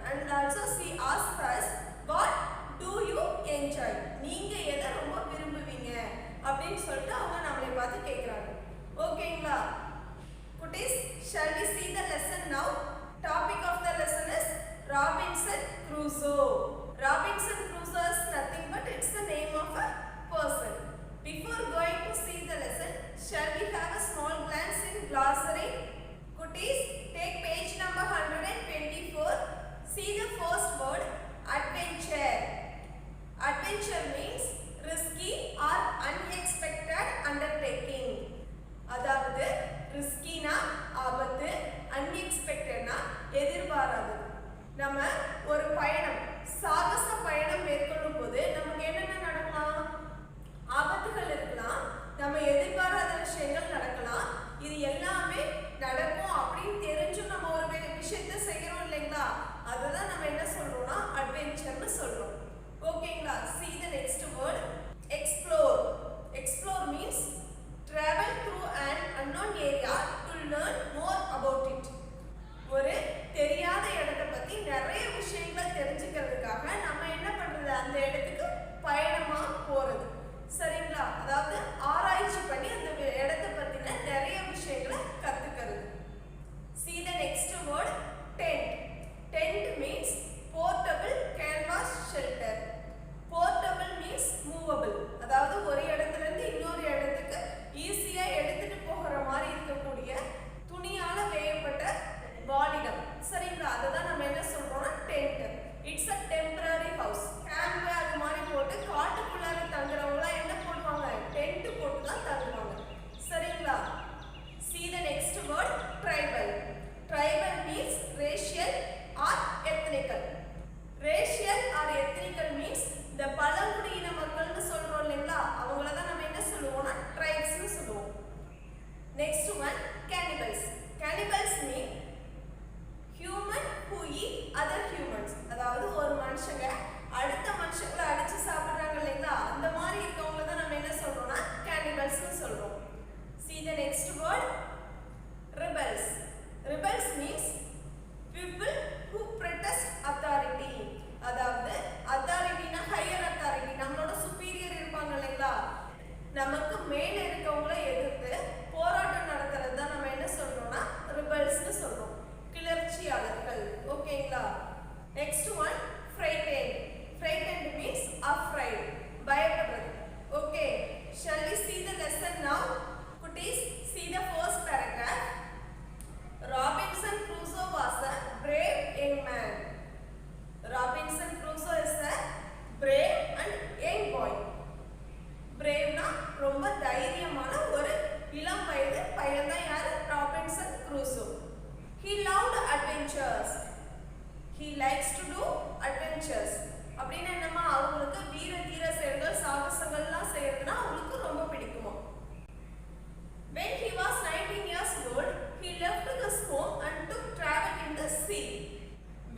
and also she asked us what do you enjoy? நீங்க எதை ரொம்ப விரும்புவீங்க அப்படினு சொல்லிட்டு அவங்க நம்மளை பார்த்து கேக்குறாங்க. ஓகேங்களா? Kutis, shall we see the lesson now? Topic of the lesson is Robinson Crusoe. Robinson Crusoe is nothing but it's the name of a person. Before going to see the lesson, shall we have a small glance in glossary? Kutis, take page number 124. See the first word, adventure. Adventure means risky or unexpected undertaking. அதாவது ரிஸ்கினா ஆபத்து, அன்எக்ஸ்பெக்டட்னா எதிர்பாராதது. நம்ம ஒரு பயணம், சாகச பயணம் மேற்கொள்ளும் போது நமக்கு என்னென்ன நடக்கலாம்? ஆபத்துகள் இருக்கலாம், நம்ம எதிர்பாராத விஷயங்கள் நடக்கலாம். இது எல்லாமே நடக்கும் அப்படின்னு தெரிஞ்சும் நம்ம ஒரு விஷயத்தை செய்யறோம் இல்லைங்களா? அதுதான் நம்ம என்ன சொல்றோம்னா அட்வென்ச்சர்னு சொல்றோம். ஓகேங்களா? See the next word, explore. Explore means travel through an unknown area to learn more about it. ஒரு தெரியாத இடத்தை பத்தி நிறைய விஷயங்கள் தெரிஞ்சுக்கிறதுக்காக நம்ம என்ன பண்றது? அந்த இடத்துக்கு பயணமா போறது. சரிங்களா? அதாவது ஆராய்ச்சி பண்ணி அந்த இடத்தை பத்தின நிறைய விஷயங்களை கத்துக்கிறது. See the next word, tent. Tent means portable canvas shelter. Portable means movable. அதாவது ஒரு இடத்துல இருந்து இன்னொரு இடத்துக்கு ஈஸியா எடுத்துட்டு போகிற மாதிரி இருக்கக்கூடிய துணியால வேயப்பட்ட வாழிடம். சரிங்களா? அதுதான் நம்ம என்ன சொல்றோம்னா tent. It's a temporary house. Camp அது மாதிரி போட்டு காட்டுக்குள்ளார தங்குறவங்க என்ன பண்ணுவாங்க? டென்ட் போட்டு தான் தங்குவாங்க. சரிங்களா? See the next word, tribal. Tribal means racial or ethnical. Racial or ethnical means இந்த பழங்குடியின மக்கள்னு சொல்றோம் இல்லைங்களா? அவங்கள தான் நம்ம என்ன சொல்லுவோம்னா ட்ரைப்ஸ்னு சொல்லுவோம். Next one, cannibals. Cannibals mean human who eat other humans. அதாவது ஒரு மனுஷங்க அடுத்த மனுஷங்களை அடிச்சு சாப்பிடுறாங்க இல்லைங்களா? அந்த மாதிரி இருக்கவங்கள தான் நம்ம என்ன சொல்றோம்னா cannibalsனு சொல்றோம். See the next word, rebels. Rebels means people who protest authority. அதாவது அத்தாரிட்டினா ஹையர் அத்தாரிட்டி, நம்மளோட சுப்பீரியர் இருப்பாங்க இல்லைங்களா? நமக்கு மேல இருக்கவங்கள எதிர்த்து போராட்டம் நடத்துறது தான் நம்ம என்ன சொல்றோம்னா ரிபல்ஸ்னு சொல்றோம். கிளர்ச்சியாளர்கள். ஓகேங்களா? Next one, frightened. Frightened means afraid, பயப்படுறது. Okay, shall we see the lesson now? Kutis, see the first paragraph. Robinson Crusoe was a brave young man. Robinson Crusoe is a brave and young boy. Brave na ரொம்ப தைரியமான ஒரு இளம் வயது பையன் தான் யாரு? Robinson Crusoe. He loved adventures. He likes to do adventures. அப்படின்னா என்னமா? அவங்களுக்கு வீர தீர செயல்கள், சாகசங்கள்லாம் செய்யறதுனா அவங்களுக்கு ரொம்ப பிடிக்குமா? When he was 19 years old, he left his home and took travel in the sea.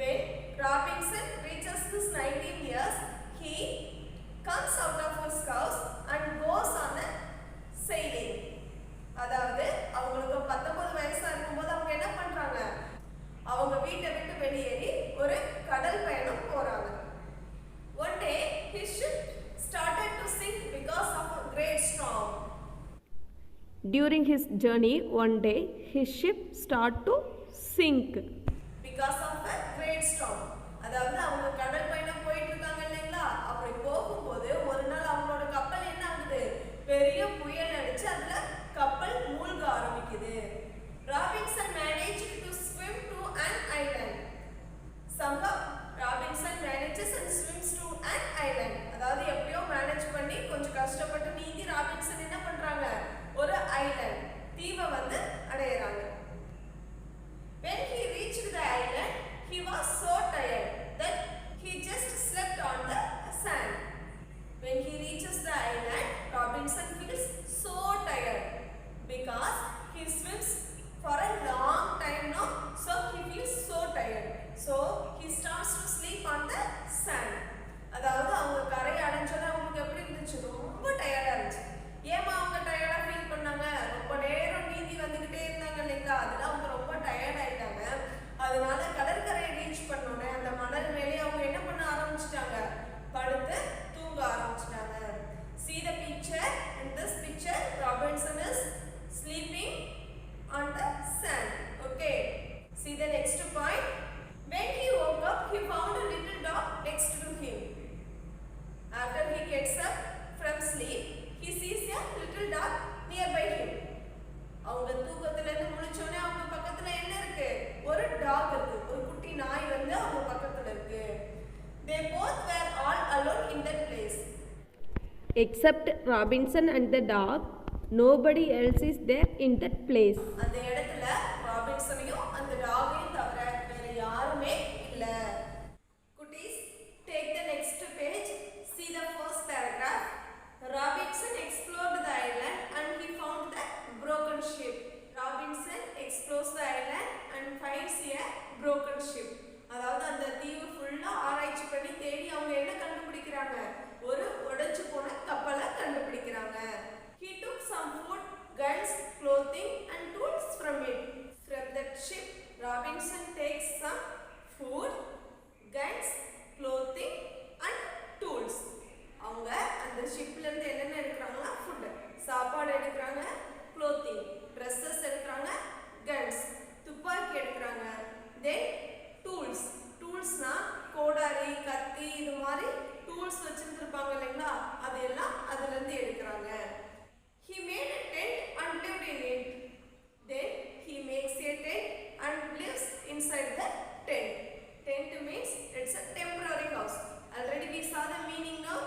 When Robinson reaches his 19 years, he comes out of his house and goes on a sailing. அதாவது அவங்களுக்கு 19 வயசா இருக்கும்போது அவங்க என்ன பண்றாங்க? அவங்க வீட்டை விட்டு வெளியேறி ஒரு கடல் பயணம் போறாங்க. One day his ship started to sink because of a great storm. During his journey, one day his ship started to sink because of a great storm. அதாவது அவங்க கடல் பயணம் போயிட்டு இருக்காங்க இல்லைங்களா? அப்படி போகும்போது ஒரு நாள் அவங்களோட கப்பல் என்ன ஆகுது? பெரிய புயல் அடிச்சு அதுல கப்பல் மூழ்க ஆரம்பிக்குது. Robinson managed to swim to an island. Somehow Robinson manages and swims to an island. அதாவது எப்படியோ மேனேஜ் பண்ணி கொஞ்சம் கஷ்டப்பட்டு நீந்தி ராபின்சன் என்ன பண்றாங்க? ஒரு ஐலண்ட், தீவை வந்து அடையறாங்க. When he reached the island, he was so tired that he just slept on the sand. When he reaches the island, Robinson feels so tired because he swims for a long time now, so he feels so tired. So he starts to sleep on the sand. அதாவது அவங்க கரை அடைஞ்சோன்னா அவங்களுக்கு எப்படி இருந்துச்சு? ரொம்ப டயர்டா இருந்துச்சு. ஏமா அவங்க டயர்டா ஃபீல் பண்ணாங்க? ரொம்ப நேரம் நீந்தி வந்துகிட்டே இருந்தாங்க இல்லைங்களா? அதனால அவங்க ரொம்ப டயர்ட் ஆயிட்டாங்க. அதனால கடற்கரையை ரீச் பண்ணோன்னே அந்த Except Robinson and the dog, nobody else is there in that place. அந்த இடத்துல ராபின்சனையும் அந்த டாகையும் தவிர வேற யாருமே இல்ல. குட்டீஸ், take the next page. See the first paragraph. Robinson explored the island and he found the broken ship. Robinson explores the island and finds a broken ship. அதாவது அந்த தீவு ஃபுல்லா ஆராய்ச்சி பண்ணி தேடி அவங்க என்ன கண்டுபிடிக்கிறாங்க? ஒரு உடைஞ்சு போன கப்பலை கண்டுபிடிக்கிறாங்க. He took some food, guns, clothing and tools from it. From that ship, Robinson takes some food, guns, clothing and tools. அவங்க அந்த ஷிப்ல இருந்து என்னென்ன எடுக்கறாங்கன்னா ஃபுட், சாப்பாடு எடுக்கறாங்க, clothing, dresses எடுக்கறாங்க, guns, துப்பாக்கி எடுக்கறாங்க, then tools. டூல்ஸ்னா கோடாரி, கத்தி, இது மாதிரி டூல்ஸ் வச்சிருப்பாங்க இல்லைங்களா, அதெல்லாம் அதுல இருந்து எடுக்கறாங்க. He made a tent and lived in it. Then he makes a tent and lives inside the tent. Tent means it's a temporary house. Already we saw the meaning now.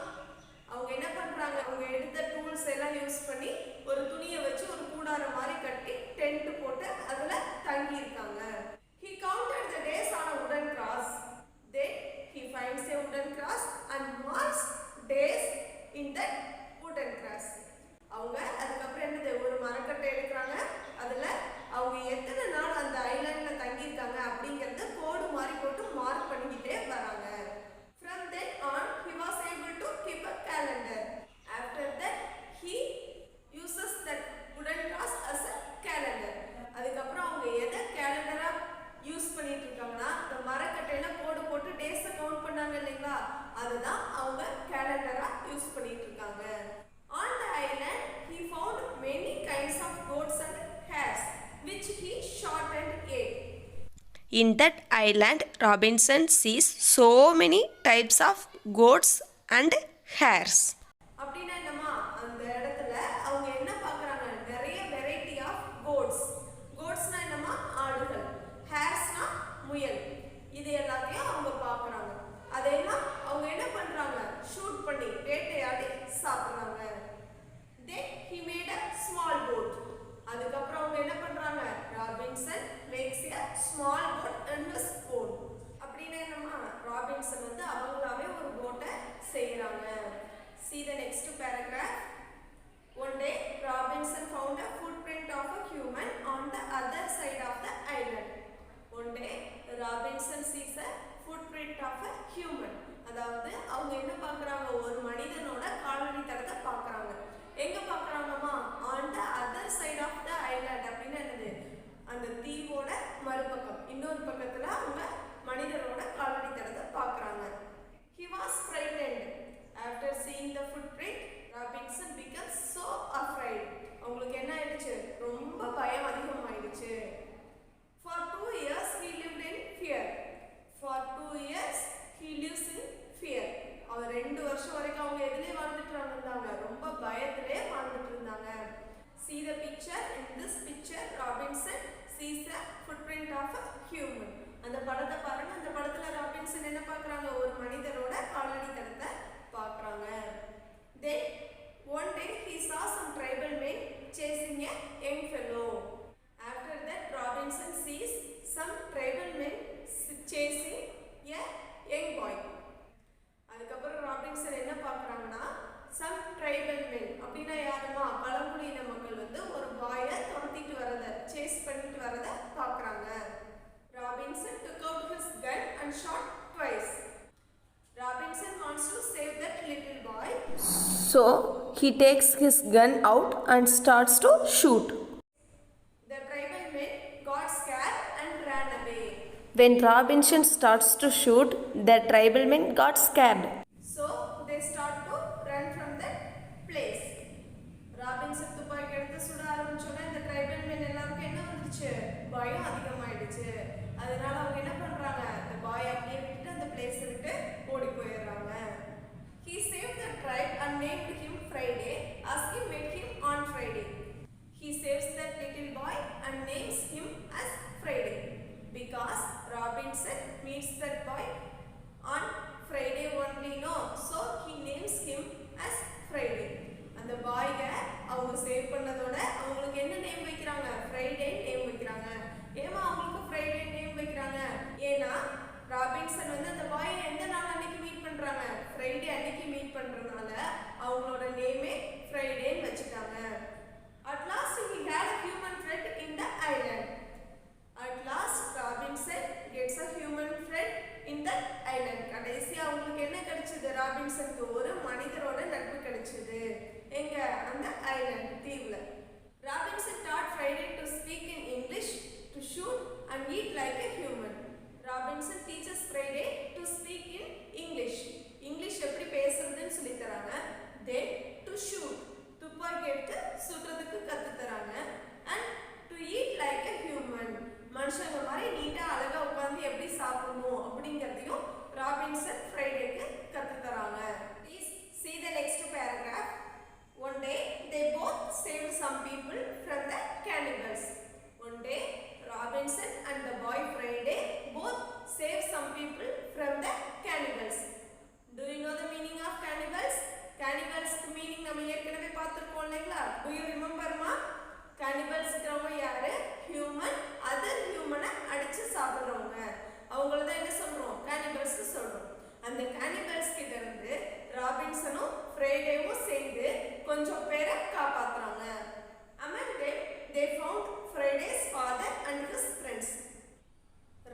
அவங்க என்ன பண்றாங்க? அவங்க எடுத்த டூல்ஸ் எல்லாம் use பண்ணி ஒரு துணியை வச்சு ஒரு கூடார மாதிரி கட்டி டென்ட் போட்டு அதுல தங்கி இருக்காங்க. He counted the days on a wooden cross. Then he finds a wooden cross and marks days in that wooden cross. அவங்க அதுக்கப்புறம் என்னது, ஒரு மரக்கட்டை எடுக்கிறாங்க, அதுல அவங்க எத்தனை நாள் அந்த ஐலாண்ட்ல தங்கி இருக்காங்க அப்படிங்கறத கோடு மாதிரி போட்டு மார்க் பண்ணிக்கிட்டே வராங்க. From then on he was able to keep a calendar. After that he uses that wooden cross as a calendar. அதுக்கப்புறம் அவங்க எதை கேலண்டரா யூஸ் பண்ணிட்டு இருக்காங்கன்னா, இந்த மரக்கட்டையில கோடு போட்டு டேஸை கவுண்ட் பண்ணாங்க இல்லைங்களா, அதுதான் அவங்க கேலண்டரா யூஸ் பண்ணிட்டு இருக்காங்க. On the island he found many kinds of goats and hares which he shot and ate. In that island, Robinson sees so many types of goats and hares. அப்படின்னா என்னமா, அந்த இடத்துல அவங்க என்ன பார்க்கறாங்க? நிறைய வெரைட்டி ஆஃப் கோட்ஸ். கோட்ஸ்னா என்னமா, ஆடுகள். ஹேர்ஸ்னா முயல். இது எல்லாத்தையும் அவங்க பார்க்கறாங்க. அதெல்லாம் அவங்க என்ன பண்றாங்க? ஷூட் பண்ணி வேட்டையாடி சாப்பிடுறாங்க. Then he made a small boat. அதுக்கப்புறம் அவங்க என்ன பண்றாங்க? Robinson makes a small boat in his own. அப்படின்னா என்னமா, ராபின்சன் வந்து அவங்களாவே ஒரு போட்டை செய்யறாங்க. See the next paragraph. One day Robinson found a footprint of a human on the other side of the island. One day Robinson sees a footprint of a human. அதாவது அவங்க என்ன பார்க்கறாங்க? ஒரு மனிதனோட காலடி தடத்தை பார்க்கறாங்க. எங்க பார்க்கறாங்கமா? on the other side of the island. அப்படின்னா என்னது, அந்த தீவோட மறுபக்கம், இன்னொரு பக்கத்துல அவங்க மனிதனோட காலடி தடத்தை பார்க்கறாங்க. He was frightened. After seeing the footprint, Robinson becomes so afraid. அவங்களுக்கு என்ன ஆயிடுச்சு? ரொம்ப பயம் அதிகமாயிடுச்சு. For 2 years he lived in fear. For 2 years he lives in fear. அவர் 2 வருஷம் வரைக்கும் அவங்க எதிலே வாழ்ந்துட்டு இருந்தாங்க? ரொம்ப பயத்திலே வாழ்ந்துட்டு இருந்தாங்க. See the picture. In this picture Robinson sees the footprint of a human. அந்த படத்தை பாருங்க. அந்த படத்துல ராபின்சன் என்ன பார்க்கறாங்க? ஒரு மனிதனோட காலடி தடத்தை பார்க்கறாங்க. Then one day he saw some tribal men chasing a young fellow. After that Robinson sees some tribal men chasing a young boy. அதுக்கப்புறம் ராபின்சன் என்ன பார்க்கறாங்கன்னா, some tribal men அப்படின்னா யாருமா, பழங்குடியின மக்கள் வந்து ஒரு பாயை துரத்திட்டு வரத, சேஸ் பண்ணிட்டு வரத பார்க்கறாங்க. Robinson took out his gun and shot twice. Robinson wants to save that little boy. So he takes his gun out and starts to shoot. The tribal men got scared and ran away. When Robinson starts to shoot, the tribal men got scared. So they start to run from that place. Robinson துப்பாக்கி எடுத்து சுட ஆரம்பிச்சோனே இந்த tribal men எல்லாருக்கும் என்ன வந்துருச்சு? பயம் அதிகமாயிடுச்சு. அதனால அவங்க என்ன பண்றாங்க? அந்த பாய் அப்படியே விட்டு அந்த பிளேஸ் விட்டு ஓடி போயிடுறாங்க. He saved the tribe and named him Friday as he met him on Friday. He saves that little boy and names him as Friday because Robinson meets that boy on Friday only, no? So he names him as Friday. கிடைச்சது ராபின்சனுக்கு? ஒரு மனிதரோட நட்பு கிடைச்சது. எங்க? அந்த island தீவுல. Robinson taught Friday to speak in English, to shoot and eat like a human. Robinson teaches Friday to speak in English. English எப்படி பேசுறதுன்னு சொல்லி தராங்க. Then to shoot, துப்பாக்கி எடுத்து சுடுறதுக்கு கத்து தராங்க. And to eat like a human, மனுஷங்க மாதிரி நீட்டா அழகா உட்கார்ந்து எப்படி சாப்பிடணும் அப்படிங்கறதையும் ராபின்சன் ஃப்ரைடேக்கு கத்து தராங்க. Please see the next paragraph. One day they both saved some people from the cannibals. One day Robinson and the boy Friday both saved some people from the cannibals. Do you know the meaning of cannibals? Cannibals க்கு meaning நம்ம ஏற்கனவே பார்த்திருக்கோம் இல்லைங்களா? Do you remember ma? Cannibals ங்கறவங்க யாரு? Human, other human அடிச்சு சாப்பிடுறவங்க. அவங்கள தான் என்ன சொல்றோம்? Cannibals சொல்றோம். அந்த cannibals கிட்ட இருந்து ராபின்சனும் ஃப்ரைடேவும் சேர்ந்து கொஞ்சம் பேரை காப்பாத்துறாங்க. Among them, they found Friday's father and his friends.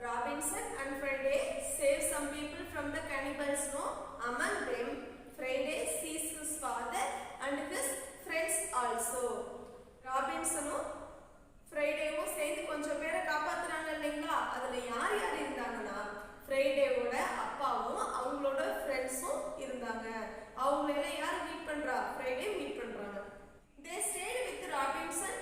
Robinson and Friday saved some people from the cannibals. No, among them, Friday sees his father and his friends also. ராபின்சனும் ஃப்ரைடேவும் சேர்ந்து கொஞ்சம் பேரை காப்பாத்துறாங்க இல்லைங்களா? அதுல யார் யார் இருந்தாங்கன்னா ஃப்ரைடேவோட அப்பாவும் அவங்களோட ஃப்ரெண்ட்ஸும் இருந்தாங்க. அவங்களெல்லாம் யார் மீட் பண்றா? ஃப்ரைடே மீட் பண்றாங்க. They stayed with Robinson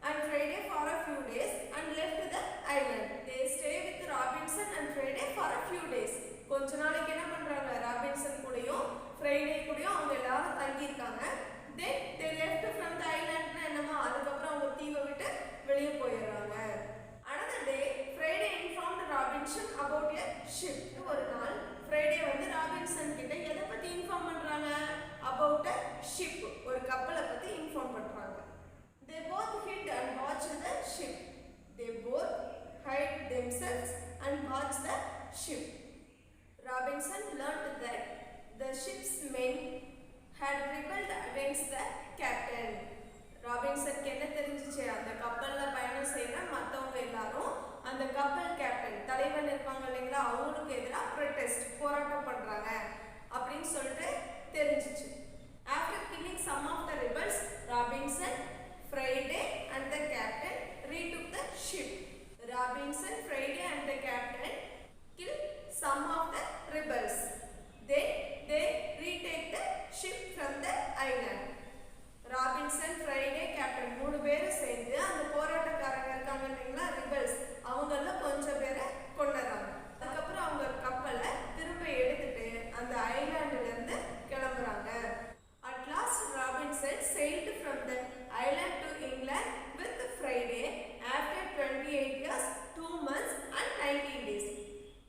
and Friday for a few days and left the island. They stayed with Robinson and Friday for a few days. கொஞ்ச நாளைக்கு என்ன பண்றாங்க? ராபின்சன் கூடயும் ஃப்ரைடே கூடயும் அவங்க எல்லாரும் தங்கி இருக்காங்க. Then they left from the island. என்னமா அதுக்கப்புறம் அவங்க தீவை விட்டு வெளியே போயிடுறாங்க. Another day, Friday informed Robinson about a ship. ஒரு நாள் ஃப்ரைடே வந்து ராபின்சன் கிட்ட எதை பத்தி இன்ஃபார்ம் பண்றாங்க? About a ship, ஒரு கப்பலை பத்தி இன்ஃபார்ம் பண்றாங்க. They both hid and watched the ship. They both hid themselves and watched the ship. Robinson learned that the ship's men had rebelled against the captain. ராபின்சனுக்கு என்ன தெரிஞ்சிச்சு? அந்த கப்பல்ல பயணம் செய்யற மத்தவங்க எல்லாரும் அந்த கப்பல் கேப்டன் தலைவன் இருப்பாங்க இல்லைங்களா, அவங்களுக்கு எதிராக ப்ரொடெஸ்ட் போராட்டம் பண்றாங்க அப்படின்னு சொல்லிட்டு தெரிஞ்சிச்சு. After killing some of the rebels, Robinson, Friday and the captain retook the ship. Robinson, Friday and the captain killed some of the rebels. Then they retake the ship from the island. Robinson, Friday, captain 3 பேரும் சேர்ந்து அந்த போராட்டக்காரங்க இருக்காங்க இல்லைங்களா, rebels, அவங்கள கொஞ்சம் பேரை கொண்டுறாங்க. அதுக்கப்புறம் அவங்க கப்பலை திரும்ப எடுத்துட்டு அந்த ஐலாண்டுல இருந்து கிளம்புறாங்க. At last Robinson sailed from the island to England with Friday after 28 years, 2 months and 19 days.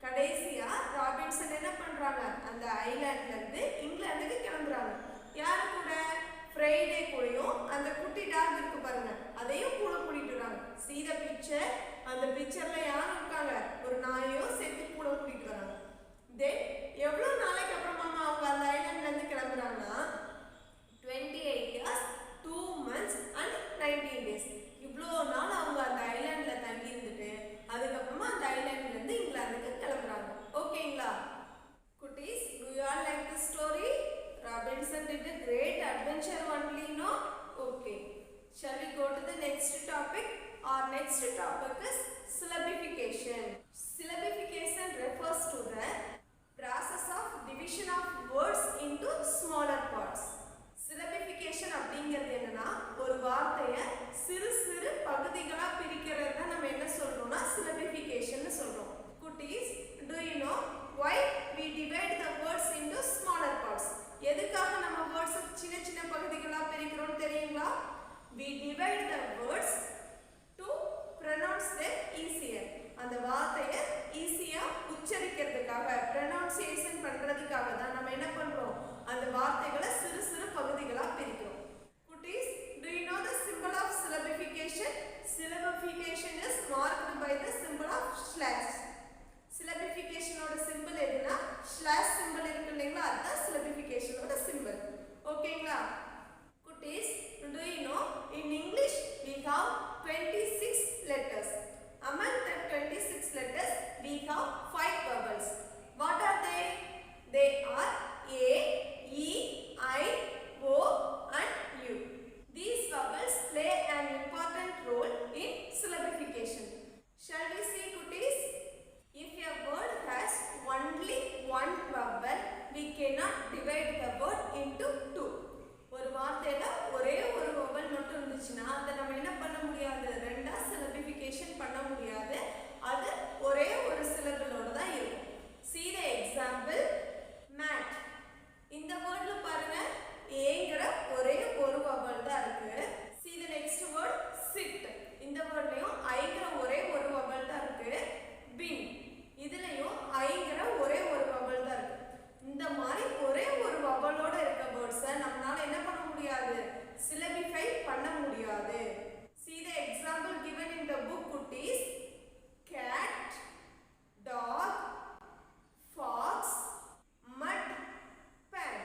கடைசியா ராபின்சன் என்ன பண்றாங்க? அந்த ஐலாண்ட்ல இருந்து இங்கிலாந்துக்கு கிளம்புறாங்க. யாரு கூட? ஃப்ரைடே கூடயும் அந்த குட்டி டாக் இருக்கு பாருங்க, அதையும் கூட கூட்டிட்டு வராங்க. See the picture? அந்த பிக்சர்ல யார் இருக்காங்க? ஒரு நாயையும் சேர்த்து கூட கூட்டிட்டு வராங்க. Then எவ்வளவு நாளைக்கு அப்புறமா அவங்க அந்த ஐலாண்ட்ல இருந்து கிளம்புறாங்கன்னா 28 years, 2 months and 19 days. இவ்வளோ நாள் அவங்க அந்த ஐலாண்ட்ல தங்கி இருந்துட்டு அதுக்கப்புறமா அந்த ஐலாண்ட்ல இருந்து இங்கிலாந்துக்கு கிளம்புறாங்க. ஓகேங்களா குட்டீஸ்? Do you all like this story? Robinson did a great adventure only, no? Okay. Shall we go to the next topic? Our next topic is syllabification. Syllabification refers to the process of division of words into smaller parts. Syllabification அப்படிங்கிறது என்னன்னா ஒரு வார்த்தையை சிறு சிறு பகுதிகளா பிரிக்கிறது தான் நம்ம என்ன சொல்றோம்னா syllabification சொல்றோம். குட்டீஸ், do you know why we divide the words into smaller parts? எதுக்காக நம்ம வேர்ட்ஸ் சின்ன சின்ன பகுதிகளா பிரிக்கிறோம் தெரியுங்களா? We divide the words to pronounce them easier. அந்த வார்த்தையை ஈஸியா உச்சரிக்கிறதுக்காக, pronunciation பண்றதுக்காக தான் நம்ம என்ன பண்றோம்? அந்த வார்த்தைகளை சிறு சிறு பகுதிகளா பிரிக்கிறோம். குட்டீஸ், do you know the symbol of syllabification? Syllabification is marked by the symbol of slash. சிலபிஃபிகேஷனோட சிம்பிள் எதுனா ஸ்லாஷ் சிம்பிள் இருக்கு இல்லைங்களா, அதுதான் சிலபிஃபிகேஷனோட சிம்பிள். ஓகேங்களா குட்டீஸ்? do you know in English we have 26 letters. Among the 26 letters we have 5 vowels. What are they? They are A, one vowel, we cannot divide the word into two. ஒரு வார்த்தையில ஒரே ஒரு vowel மட்டும் இருந்துச்சுன்னா அதை நம்ம என்ன பண்ண முடியாது, ரெண்டா சிலபிஃபிகேஷன் பண்ண முடியாது. அது ஒரே ஒரு சிலபிளோட தான் இருக்கும். See the example, mat. இந்த வேர்ட்ல பாருங்க ஏங்கற ஒரே ஒரு vowel தான் இருக்கு. See the next word, sit. இந்த வேர்ட்லயும் ஐங்கற ஒரே ஒரு vowel தான் இருக்கு. bin. இதுலயும் ஐங்கற ஒரே ஒரு vowel தான் இருக்கு. இந்த மாதிரி ஒரே ஒரு vowelோட இருக்க வேர்ட்ஸை நம்மளால என்ன பண்ண முடியாது, சிலபிஃபை பண்ண முடியாது. See the example given in the book, குட்டீஸ். cat, dog, fox, mud, pen.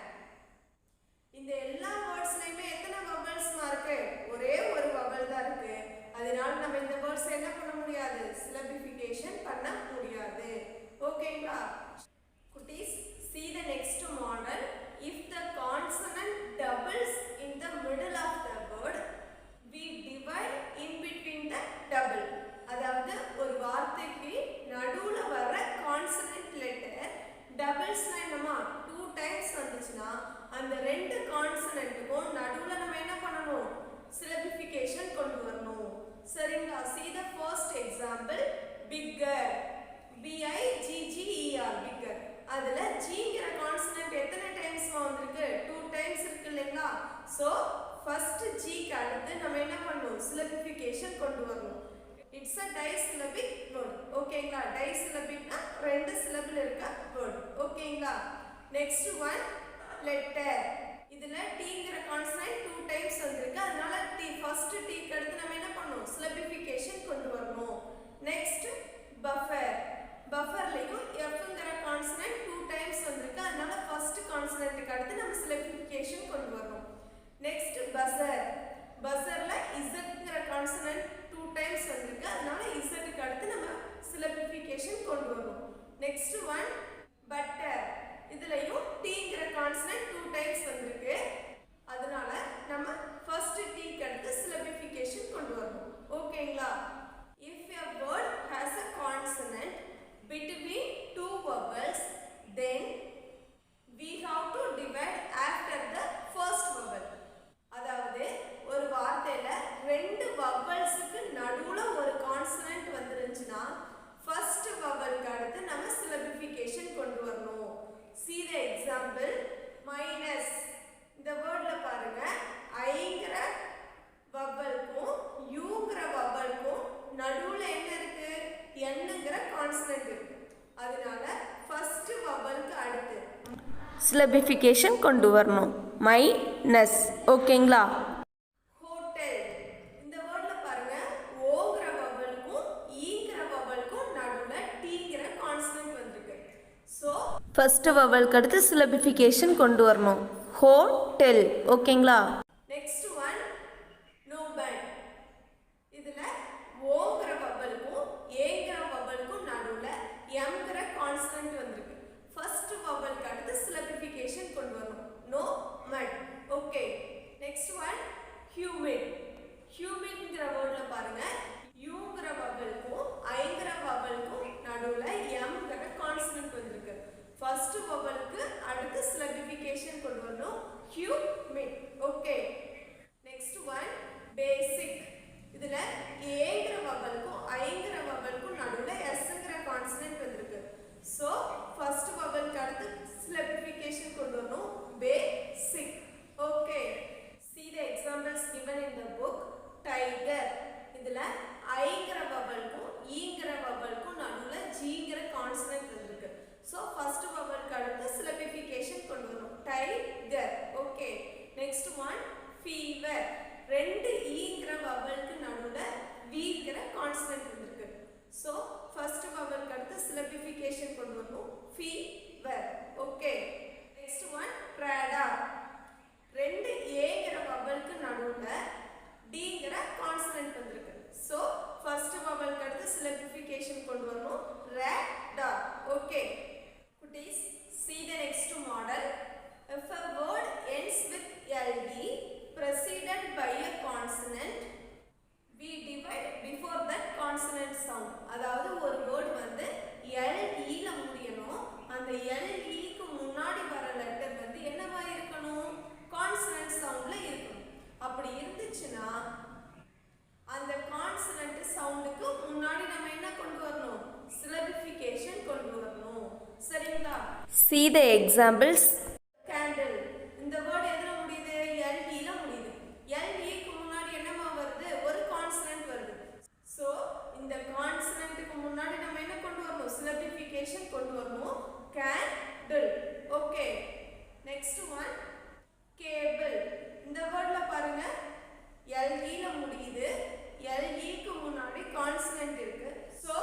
இந்த எல்லா வேர்ட்ஸ்லயுமே எத்தனை vowels இருக்கு, ஒரே ஒரு vowel தான் இருக்கு. அதனால நம்ம இந்த வேர்ட்ஸ் என்ன பண்ண முடியாது, சிலபிஃபிகேஷன் பண்ண முடியாது. ஓகேங்களா குட்டீஸ்? See the next model. If the consonant doubles in the middle of the word, we divide in between the double. அதாவது ஒரு வார்த்தைக்கு நடுவுல வர consonant letter டபுள்ஸ்னா என்னமா, 2 டைம்ஸ் வந்துச்சுன்னா அந்த ரெண்டு கான்சனன்ட்டுக்கும் நடுவுல நம்ம என்ன பண்ணணும், சிலபிஃபிகேஷன் கொண்டு வரணும். சரிங்களா? See the first example, bigger. B-I-G-G-E-R, bigger. அதுல ஜிங்கிற கான்சனன்ட் எத்தனை டைம்ஸ் வந்திருக்கு, 2 டைம்ஸ் இருக்கு இல்லைங்களா? சோ ஃபர்ஸ்ட் ஜிக்கு அடுத்து நம்ம என்ன பண்ணணும், சிலபிஃபிகேஷன் கொண்டு வரணும். It's a disyllabic word. ஓகேங்களா? disyllabicனா ரெண்டு சிலபிள் இருக்க word. ஓகேங்களா? Next one, letter. இதுல டீங்கிற கான்சனன்ட் 2 டைம்ஸ் வந்திருக்கு. அதனால ஃபர்ஸ்ட் டீக்கு அடுத்து நம்ம என்ன பண்ணணும், சிலபிஃபிகேஷன் கொண்டு வரணும். Next buffer. பஃபர்லயும் எஃப்ங்கற கான்சனன்ட் 2 டைம்ஸ் வந்திருக்கு. அதனால ஃபர்ஸ்ட் கான்சனன்ட்க்கு அடுத்து நம்ம சிலபிஃபிகேஷன் கொண்டு வரணும். Next buzzer. பஸர்ல இசட்ங்கற கான்சனன்ட் 2 டைம்ஸ் வந்திருக்கு. அதனால இசட்க்கு அடுத்து நம்ம சிலபிஃபிகேஷன் கொண்டு வரணும். Next one, butter. இதுலயும் டீங்கற கான்சனன்ட் 2 டைம்ஸ் வந்திருக்கு. அதனால நம்ம ஃபர்ஸ்ட் டீக்கு அடுத்து சிலபிஃபிகேஷன் கொண்டு வரணும். ஓகேங்களா? If a word has a consonant between two vowels, then we have to divide after the first vowel. அதாவது ஒரு வார்த்தையில ரெண்டு vowelsக்கு நடுவுல ஒரு கான்சனன்ட் வந்துருச்சுனா ஃபர்ஸ்ட் vowelக்கு அடுத்து நம்ம சிலபிஃபிகேஷன் கொண்டு வரணும். See the example, minus. இந்த வேர்ட்ல பாருங்க ஐங்கற vowelக்கும் யூங்கற vowelக்கும் நடுவுல என்ன இருக்கு, என்னங்கற கான்சனன்ட் இருக்கு. அதனால ஃபர்ஸ்ட் vowelக்கு அடுத்து சிலபிஃபிகேஷன் கொண்டு வரணும். மைனஸ். ஓகேங்களா? ஹோட்டல். இந்த வேர்ட்ல பாருங்க ஓங்கற vowelக்கும் ஈங்கற vowelக்கும் நடுவுல டீங்கற கான்சனன்ட் வந்திருக்கு. சோ ஃபர்ஸ்ட் vowelக்கு அடுத்து சிலபிஃபிகேஷன் கொண்டு வரணும். ஹோட்டல். ஓகேங்களா? Next one, Nobel. இதுல ஓங்கற vowelக்கும் ஏங்கற vowelக்கும் நடுவுல எம்ங்கற கான்சனன்ட் வந்திருக்கு. ஃபர்ஸ்ட் vowelக்கு அடுத்து சிலபிஃபிகேஷன் கொண்டு வரணும். No mud. Okay. Next one, humid. ஹியூமிட்ங்கற வேர்ட்ல பாருங்க யூங்கற vowelக்கும் ஐங்கற vowelக்கும் நடுவுல எம்ங்கற கான்சனன்ட் வந்திருக்கு. ஃபர்ஸ்ட் vowelக்கு அடுத்து சிலபிஃபிகேஷன் கொண்டு வரணும். ஹியூமிட். ஓகே. நெக்ஸ்ட் ஒன், பேசிக். இதுல ஏங்கற vowelக்கும் ஐங்கற vowelக்கும் நடுவுல எஸ்ங்கற கான்சனன்ட் வந்திருக்கு. சோ ஃபர்ஸ்ட் vowelக்கு அடுத்து சிலபிஃபிகேஷன் கொண்டு வரணும். basic. Okay. See the examples given in the book, tiger. இதுல ஐங்கற vowelக்கும் ஈங்கற vowelக்கும் நடுவுல ஜீங்கற கான்சனன்ட் வந்திருக்கு. சோ ஃபர்ஸ்ட் vowelக்கு அடுத்து சிலபிஃபிகேஷன் கொண்டு வரணும். tiger. Okay. Next one, fever. ரெண்டு ஈங்கற vowelக்கு நடுவுல வீங்கற கான்சனன்ட் வந்திருக்கு. சோ ஃபர்ஸ்ட் vowelக்கு அடுத்து சிலபிஃபிகேஷன் கொண்டு வரணும். fever. Okay. Next one, prada. ரெண்டு ஏங்கற vowelக்கு நடுவுல டீங்கற கான்சனன்ட் வந்திருக்கு. சோ ஃபர்ஸ்ட் vowelக்கு அடுத்து சிலபிஃபிகேஷன் கொண்டு வரணும். rada. ஓகே. குட்டீஸ், see the next model. If a word ends with ld preceded by a consonant, we divide before that consonant sound. அதாவது ஒரு word வந்து ld ல முடியணும். அந்த ld See the examples. Candle இந்த வேர்ட் எதுல முடியுது எல்இல முடியுது எல்இக்கு முன்னாடி என்னமா வருது ஒரு கான்சனன்ட் வருது சோ இந்த கான்சனன்ட்க்கு முன்னாடி நம்ம என்ன கொண்டு வரணும் சிலபிஃபிகேஷன் கொண்டு வரணும் candle okay next one cable இந்த வேர்ட்ல பாருங்க எல்இல முடியுது எல்இக்கு முன்னாடி கான்சனன்ட் இருக்கு சோ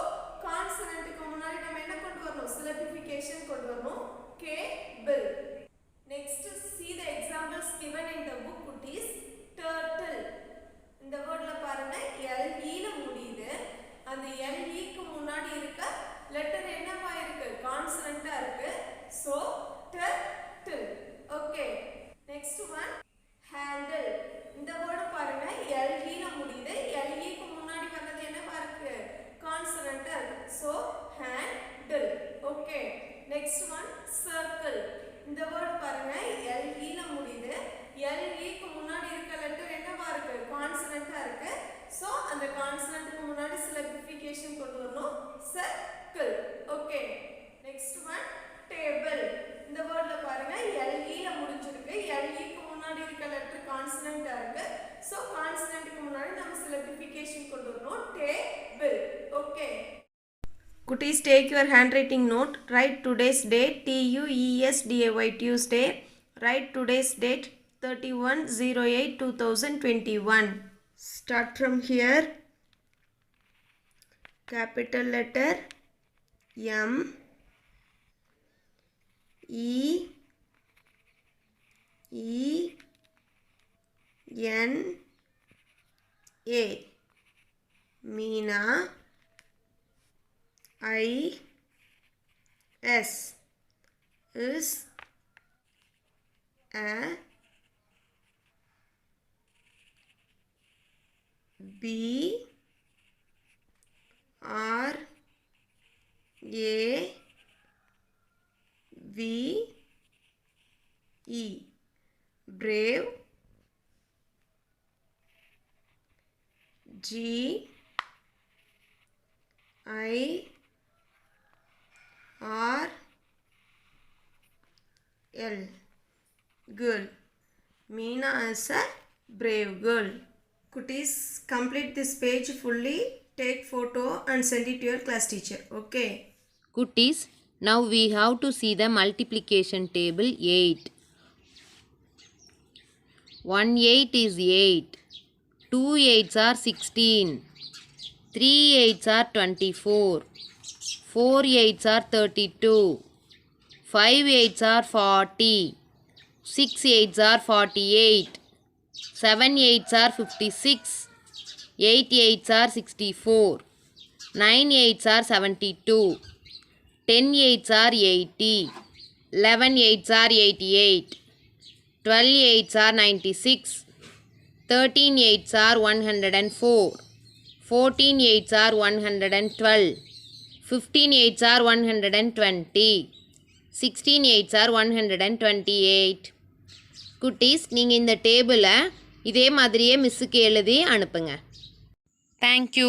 கான்சனன்ட்க்கு முன்னாடி நம்ம என்ன கொண்டு வரணும் சிலபிஃபிகேஷன் கொண்டு வரணும் cable Next, see the examples given in the book குட்டீஸ் turtle இந்த வேர்ட்ல பாருங்க LE ல முடியுது அந்த LE க்கு முன்னாடி இருக்க லெட்டர் என்னவா இருக்கு கான்சனன்ட்டா இருக்கு so turtle okay next one handle இந்த வேர்ட் பாருங்க LE ல முடியுது LE க்கு முன்னாடி வந்தது என்னவா இருக்கு கான்சனன்ட்டா இருக்கு so handle okay next one circle இந்த வேர்ட் பாருங்க LE ல முடியுது LE க்கு முன்னாடி இருக்க லெட்டர் என்னவா இருக்கு கான்சனன்ட்டா இருக்கு சோ அந்த கான்சனன்ட்க்கு முன்னாடி சிலபிஃபிகேஷன் கொண்டு வரணும் circle okay next one table இந்த வேர்ட்ல பாருங்க LE ல முடிஞ்சிருக்கு LE க்கு முன்னாடி இருக்க லெட்டர் கான்சனன்ட்டா இருக்கு சோ கான்சனன்ட்க்கு முன்னாடி நம்ம சிலபிஃபிகேஷன் கொண்டு வரணும் table okay Kutis, take your handwriting note. Write today's date TUESDAY Tuesday. Write today's date 31/08/2021. Start from here. Capital letter M E N A Meena is a B R A V E brave G I R L girl. Meena is a brave girl. Kutis, complete this page fully. Take photo and send it to your class teacher. Okay. Kutis, now we have to see the multiplication table 8. 1 8 is 8. 2 8s are 16. 3 8s are 24. 4 8s are 32. 5 8s are 40. 6 8s are 48. 7 8s are 56. 8 8s are 64. 9 8s are 72. 10 8s are 80. 11 8s are 88. 12 8s are 96. 13 8s are 104. 14 8s are 112. 15 8s are 120. 16 8s are 128. குட்டீஸ், நீங்கள் இந்த டேபிளை இதே மாதிரியே மிஸ்ஸுக்கு எழுதி அனுப்புங்க. Thank you.